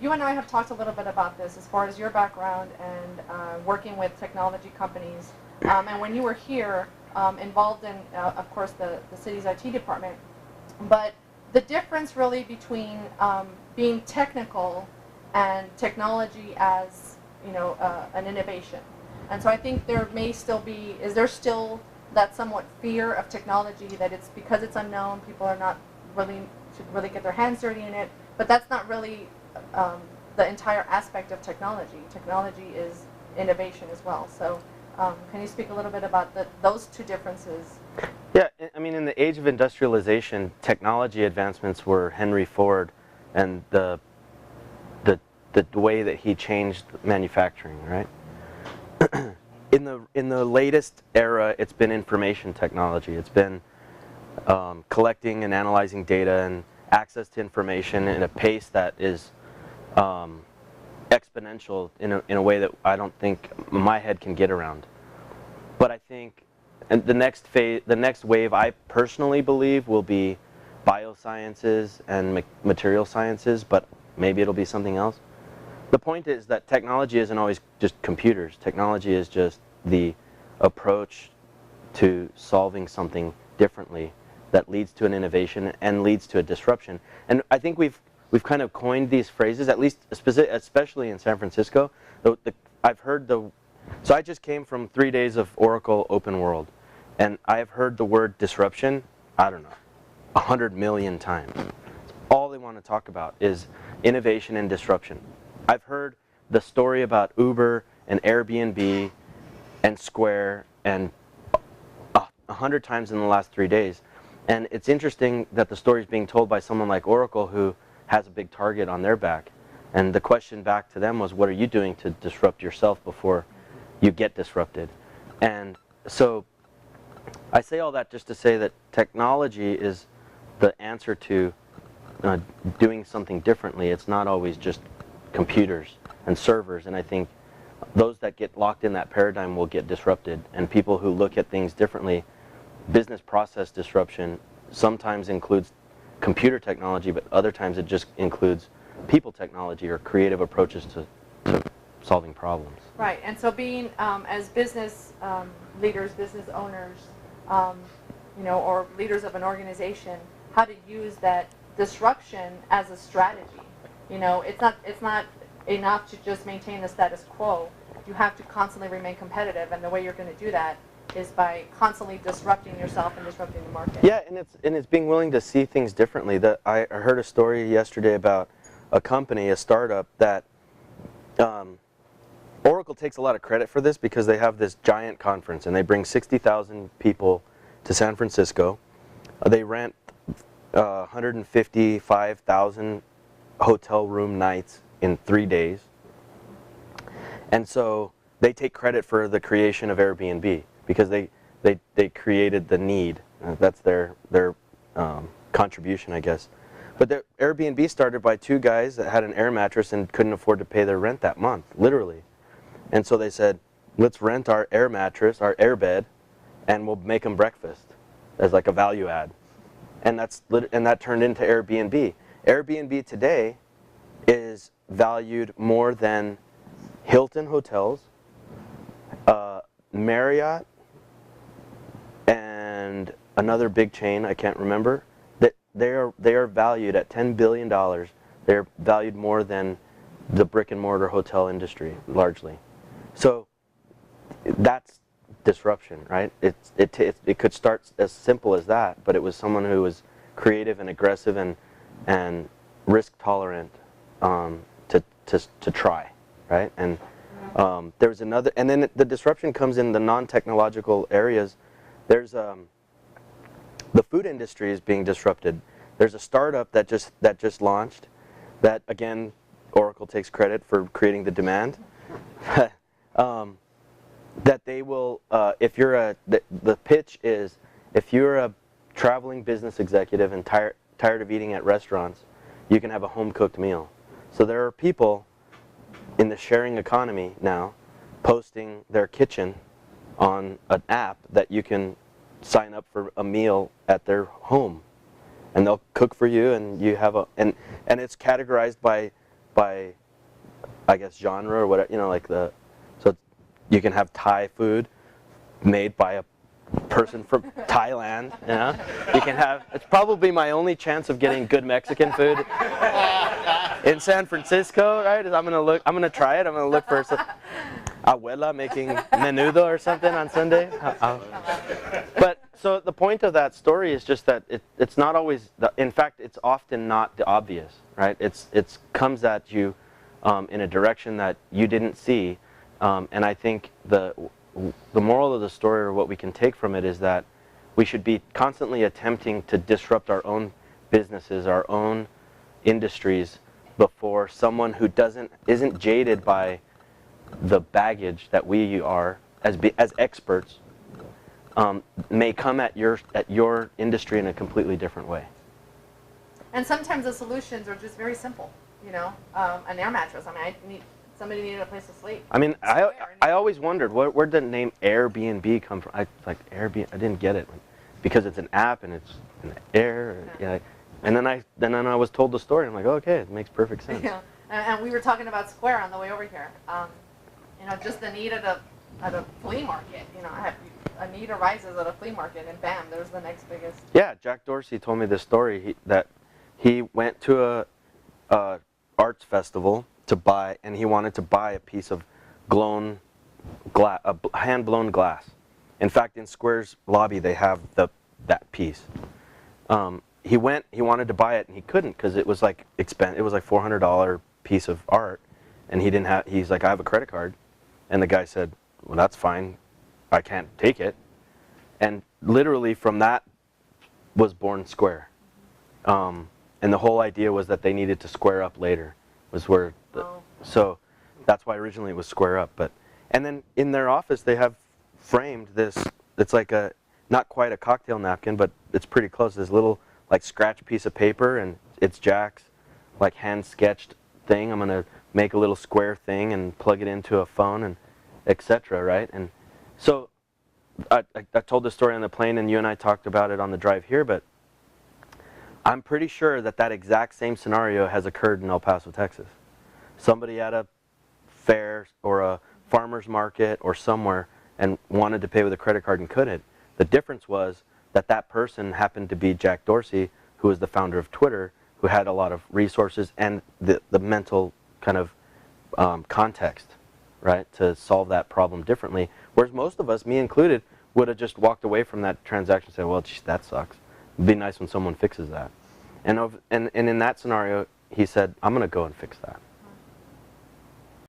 you and I have talked a little bit about this as far as your background and working with technology companies. And when you were here, involved in, of course, the city's IT department. But the difference really between being technical and technology as, you know, an innovation. And so I think there may still be, is there still that somewhat fear of technology, that it's because it's unknown, people are not really, should really get their hands dirty in it, but that's not really the entire aspect of technology. Technology is innovation as well. So can you speak a little bit about those two differences? Yeah, I mean, in the age of industrialization, technology advancements were Henry Ford and the way that he changed manufacturing, right? In the latest era, it's been information technology. It's been collecting and analyzing data and access to information in a pace that is exponential in a way that I don't think my head can get around. But I think the next wave, I personally believe, will be biosciences and material sciences, but maybe it'll be something else. The point is that technology isn't always just computers. Technology is just the approach to solving something differently that leads to an innovation and leads to a disruption. And I think we've kind of coined these phrases, at least especially in San Francisco. I've heard so I just came from 3 days of Oracle Open World, and I have heard the word disruption, I don't know, 100 million times. All they want to talk about is innovation and disruption. I've heard the story about Uber and Airbnb and Square and 100 times in the last 3 days. And it's interesting that the story is being told by someone like Oracle, who has a big target on their back. And the question back to them was, what are you doing to disrupt yourself before you get disrupted? And so I say all that just to say that technology is the answer to doing something differently. It's not always just computers and servers, and I think those that get locked in that paradigm will get disrupted, and people who look at things differently. Business process disruption sometimes includes computer technology, but other times it just includes people technology or creative approaches to solving problems. Right, and so being as business leaders, business owners, you know, or leaders of an organization, how to use that disruption as a strategy. You know, it's not enough to just maintain the status quo. You have to constantly remain competitive, and the way you're going to do that is by constantly disrupting yourself and disrupting the market. Yeah, and it's being willing to see things differently. I heard a story yesterday about a company, a startup, that Oracle takes a lot of credit for this because they have this giant conference and they bring 60,000 people to San Francisco. They rent 155,000 hotel room nights in 3 days. And so they take credit for the creation of Airbnb because they created the need. That's their contribution, I guess. But the Airbnb started by 2 guys that had an air mattress and couldn't afford to pay their rent that month, literally. And so they said, let's rent our air mattress, our air bed, and we'll make them breakfast as like a value add. And that turned into Airbnb. Airbnb today is valued more than Hilton hotels, Marriott, and another big chain I can't remember. That they are valued at $10 billion. They're valued more than the brick and mortar hotel industry, largely. So that's disruption, right? It could start as simple as that, but it was someone who was creative and aggressive and risk tolerant to try, right? And there's another, and then the disruption comes in the non-technological areas. There's the food industry is being disrupted. There's a startup that just launched. That again, Oracle takes credit for creating the demand. That they will, if you're the pitch is, if you're a traveling business executive and tired of eating at restaurants, you can have a home-cooked meal. So there are people in the sharing economy now posting their kitchen on an app that you can sign up for a meal at their home, and they'll cook for you, and you have and it's categorized by by, I guess, genre or whatever, you know, like so you can have Thai food made by a person from Thailand, you know? You can have, it's probably my only chance of getting good Mexican food in San Francisco, right? Is I'm gonna try it. I'm gonna look for some abuela making menudo or something on Sunday. But so the point of that story is just that it's not always, in fact, it's often not the obvious, right? It's comes at you in a direction that you didn't see, and I think the moral of the story, or what we can take from it, is that we should be constantly attempting to disrupt our own businesses, our own industries, before someone who isn't jaded by the baggage that we are as experts may come at your industry in a completely different way. And sometimes the solutions are just very simple. You know, an air mattress. I mean, somebody needed a place to sleep. I mean, I always wondered where'd the name Airbnb come from. Airbnb. I didn't get it because it's an app and it's an air. Yeah. And then I was told the story. I'm like, oh, okay, it makes perfect sense. Yeah. And we were talking about Square on the way over here. You know, just the need at a flea market. You know, a need arises at a flea market, and bam, there's the next biggest. Yeah, Jack Dorsey told me this story that he went to a arts festival to buy, and he wanted to buy a piece of blown glass, hand-blown glass. In fact, in Square's lobby, they have that piece. He wanted to buy it, and he couldn't because it was like it was like $400 piece of art, and he's like, I have a credit card, and the guy said, well, that's fine, I can't take it, and literally from that was born Square, and the whole idea was that they needed to square up later, so that's why originally it was Square Up, and then in their office they have framed this. It's like not quite a cocktail napkin, but it's pretty close. This little like scratch piece of paper, and it's Jack's like hand sketched thing. I'm gonna make a little square thing and plug it into a phone and etc. Right? And so I told this story on the plane, and you and I talked about it on the drive here, but I'm pretty sure that exact same scenario has occurred in El Paso, Texas. Somebody at a fair or a farmer's market or somewhere and wanted to pay with a credit card and couldn't. The difference was that person happened to be Jack Dorsey, who was the founder of Twitter, who had a lot of resources and the mental kind of context, right, to solve that problem differently. Whereas most of us, me included, would have just walked away from that transaction and said, well, geez, that sucks. It'd be nice when someone fixes that. And in that scenario, he said, I'm going to go and fix that.